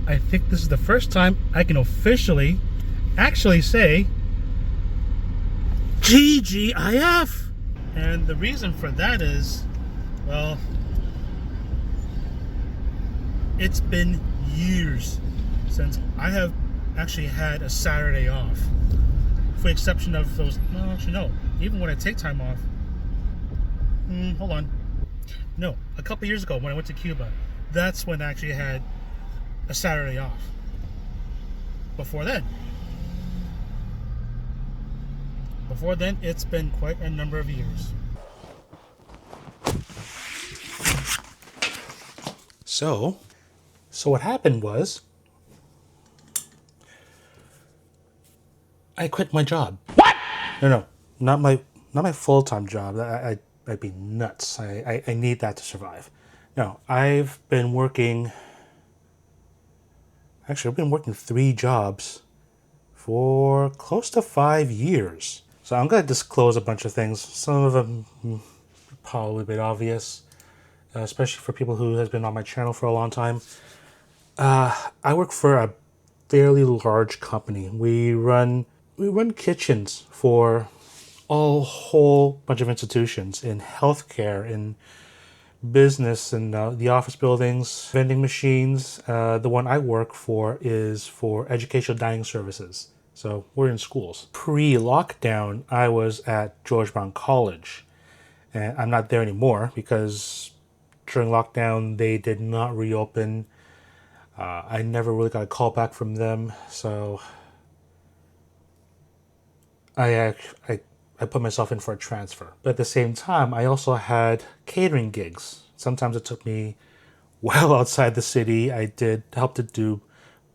I think this is the first time I can officially actually say TGIF. And the reason for that is, well, it's been years since I have actually had a Saturday off. For the exception of those, no, actually no. Even when I take time off, hold on. No, a couple years ago when I went to Cuba, that's when I actually had a Saturday off. Before then, it's been quite a number of years. So what happened was, I quit my job. What? No, not my full-time job. I'd be nuts. I need that to survive. No, I've been working 3 jobs for close to 5 years. So I'm going to disclose a bunch of things. Some of them probably a bit obvious, especially for people who has been on my channel for a long time. I work for a fairly large company. We run kitchens for a whole bunch of institutions in healthcare, in business, and the office buildings, vending machines. The one I work for is for educational dining services. So we're in schools. Pre-lockdown, I was at George Brown College, and I'm not there anymore because during lockdown they did not reopen. I never really got a call back from them, so I put myself in for a transfer. But at the same time, I also had catering gigs. Sometimes it took me well outside the city. I did help to do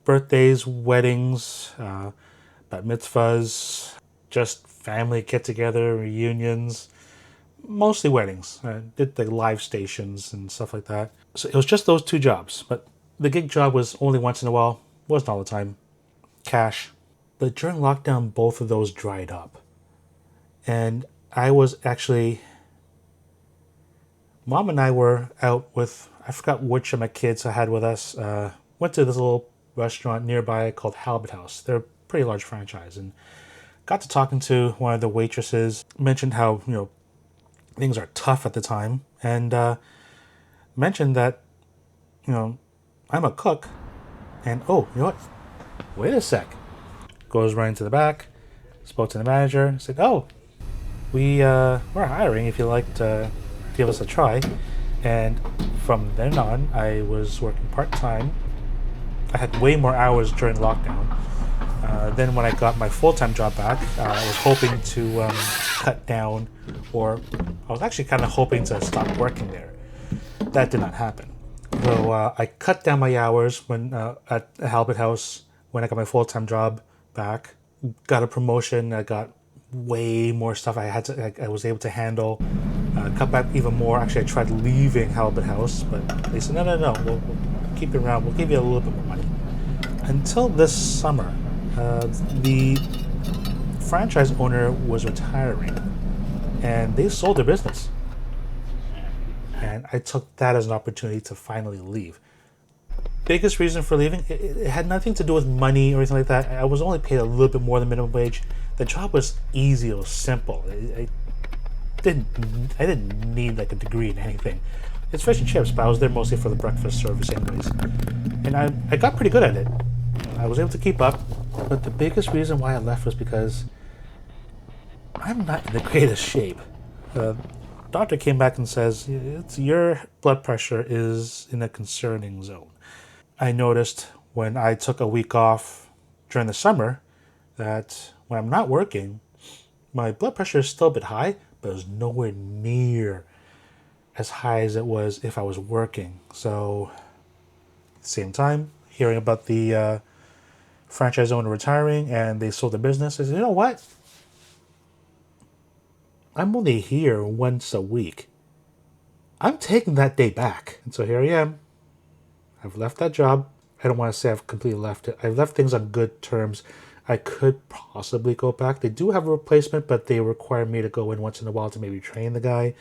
birthdays, weddings, bat mitzvahs, just family get-together, reunions, mostly weddings. I did the live stations and stuff like that. So it was just those 2 jobs. But the gig job was only once in a while, wasn't all the time. Cash. But during lockdown, both of those dried up. And I was actually, Mom and I were out with, I forgot which of my kids I had with us. Went to this little restaurant nearby called Halibut House. They're a pretty large franchise. And got to talking to one of the waitresses. Mentioned how, things are tough at the time. And mentioned that, I'm a cook. And, oh, you know what? Wait a sec. Goes running to the back. Spoke to the manager. Said, oh, we're hiring if you'd like to give us a try. And from then on, I was working part-time. I had way more hours during lockdown. Then when I got my full-time job back, I was hoping to cut down, or I was actually kind of hoping to stop working there. That did not happen. So I cut down my hours when at Halibut House when I got my full-time job back. Got a promotion. I got way more stuff I was able to handle. Cut back even more. Actually, I tried leaving Halibut House, but they said, no, we'll keep you around. We'll give you a little bit more money. Until this summer, the franchise owner was retiring, and they sold their business. And I took that as an opportunity to finally leave. Biggest reason for leaving, it had nothing to do with money or anything like that. I was only paid a little bit more than minimum wage. The job was easy, it was simple. I didn't need like a degree in anything. It's fish and chips, but I was there mostly for the breakfast service anyways. And I got pretty good at it. I was able to keep up. But the biggest reason why I left was because I'm not in the greatest shape. Doctor came back and says, your blood pressure is in a concerning zone. I noticed when I took a week off during the summer that when I'm not working, my blood pressure is still a bit high, but it was nowhere near as high as it was if I was working. So at the same time, hearing about the franchise owner retiring and they sold the business, I said, you know what? I'm only here once a week. I'm taking that day back. And so here I am. I've left that job. I don't want to say I've completely left it. I've left things on good terms. I could possibly go back. They do have a replacement, but they require me to go in once in a while to maybe train the guy.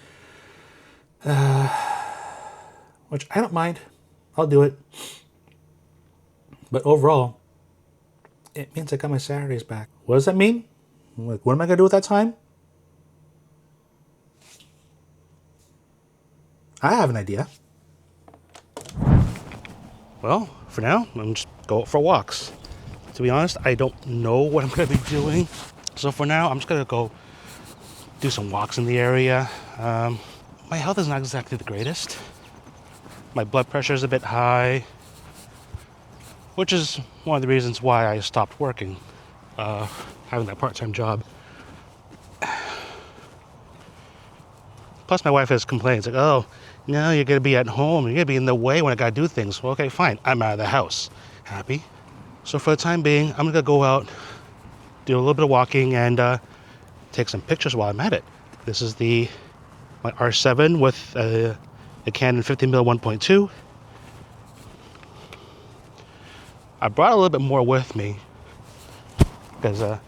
Which I don't mind. I'll do it. But overall, it means I got my Saturdays back. What does that mean? Like, what am I going to do with that time? I have an idea. Well, for now, I'm just go out for walks. To be honest, I don't know what I'm going to be doing. So for now, I'm just going to go do some walks in the area. My health is not exactly the greatest. My blood pressure is a bit high, which is one of the reasons why I stopped working, having that part-time job. Plus, my wife has complaints like, oh, no, you're going to be at home. You're going to be in the way when I got to do things. Well, okay, fine. I'm out of the house. Happy. So for the time being, I'm going to go out, do a little bit of walking, and take some pictures while I'm at it. This is my R7 with a Canon 50mm 1.2. I brought a little bit more with me because I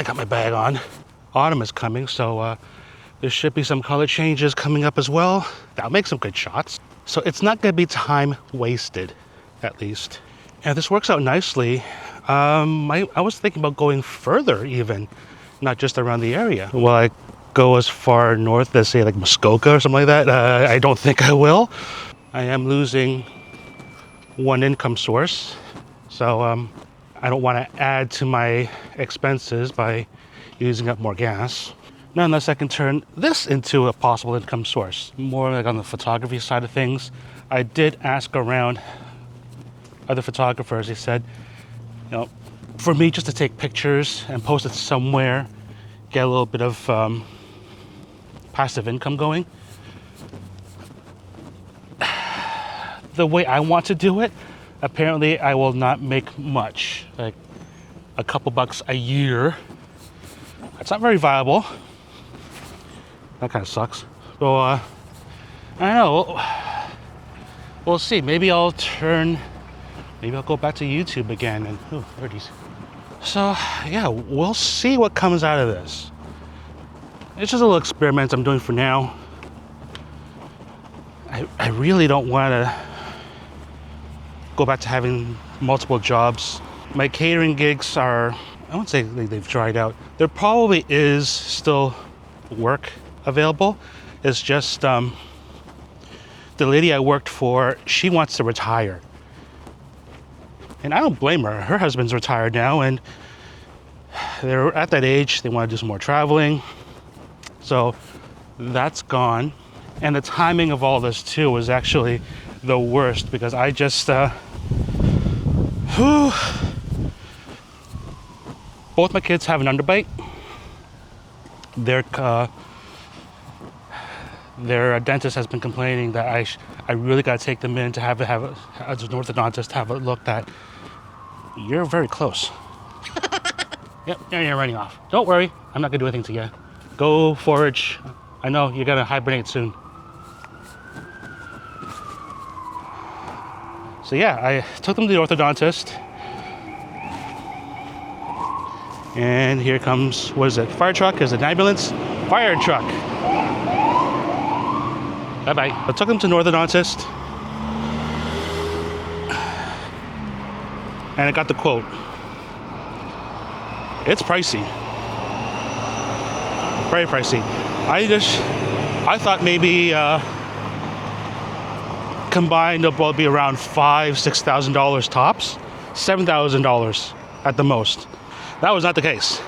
got my bag on. Autumn is coming, so there should be some color changes coming up as well. That'll make some good shots. So it's not going to be time wasted, at least. And this works out nicely. I was thinking about going further even, not just around the area. Will I go as far north as, say, like Muskoka or something like that? I don't think I will. I am losing one income source, so I don't want to add to my expenses by using up more gas. Not unless I can turn this into a possible income source, more like on the photography side of things. I did ask around other photographers. They said, you know, for me just to take pictures and post it somewhere, get a little bit of passive income going. The way I want to do it, apparently I will not make much, like a couple bucks a year. That's not very viable. That kind of sucks. So I don't know. We'll see. Maybe I'll go back to YouTube again and there it is. So yeah, we'll see what comes out of this. It's just a little experiment I'm doing for now. I really don't want to go back to having multiple jobs. My catering gigs are, I won't say they've dried out. There probably is still work available. It's just the lady I worked for, she wants to retire. And I don't blame her. Her husband's retired now, and they're at that age, they want to do some more traveling. So that's gone. And the timing of all this too was actually the worst because I just both my kids have an underbite. Their dentist has been complaining that I really got to take them in to have as an orthodontist have it looked at. You're very close. Yep, you're running off. Don't worry, I'm not gonna do anything to you. Go forage. I know you're gonna hibernate soon. So yeah, I took them to the orthodontist. And here comes, what is it? Fire truck? Is it an ambulance? Fire truck. Bye-bye. I took them to an orthodontist. And I got the quote. It's pricey. Very pricey. I thought maybe combined it'll be around $5,000-$6,000 tops, $7,000 at the most. That was not the case.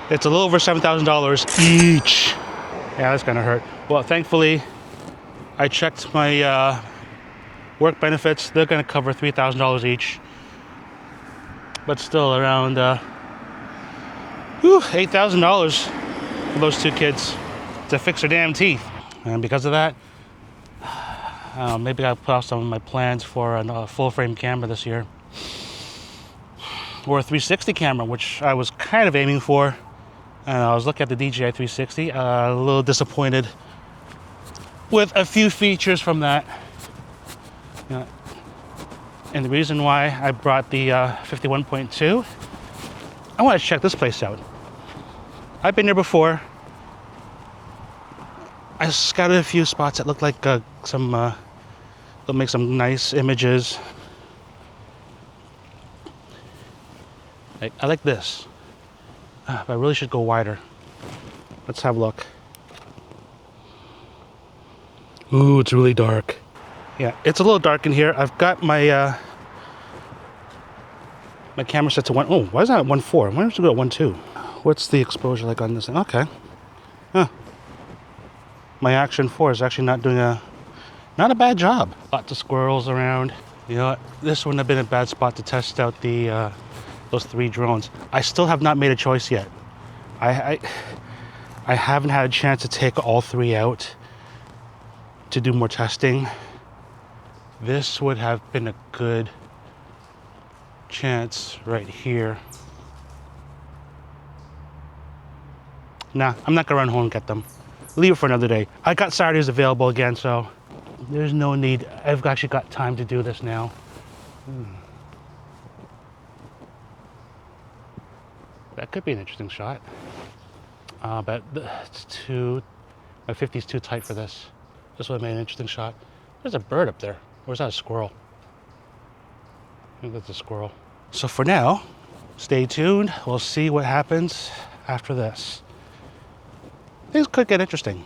It's a little over $7,000 each. Yeah, that's gonna hurt. Well, thankfully, I checked my work benefits. They're gonna cover $3,000 each, but still around $8,000 for those two kids to fix their damn teeth. And because of that, maybe I'll put off some of my plans for a full-frame camera this year. Or a 360 camera, which I was kind of aiming for. And I was looking at the DJI 360, a little disappointed with a few features from that. And the reason why I brought the 51.2, I want to check this place out. I've been there before. I scouted a few spots that look like they'll make some nice images. I like this. But I really should go wider. Let's have a look. Ooh, it's really dark. Yeah, it's a little dark in here. I've got my my camera set to 1. Oh, why is that at 1.4? Why don't you go at 1.2? What's the exposure like on this thing? Okay. Huh. My Action 4 is actually not a bad job. Lots of squirrels around. You know what? This wouldn't have been a bad spot to test out the those 3 drones. I still have not made a choice yet. I haven't had a chance to take all 3 out to do more testing. This would have been a good chance right here. Nah, I'm not gonna run home and get them. Leave it for another day. I got Saturdays available again, so there's no need. I've actually got time to do this now. That could be an interesting shot. But it's too... My 50's too tight for this. This would have made an interesting shot. There's a bird up there. Or is that a squirrel? I think that's a squirrel. So for now, stay tuned. We'll see what happens after this. Things could get interesting.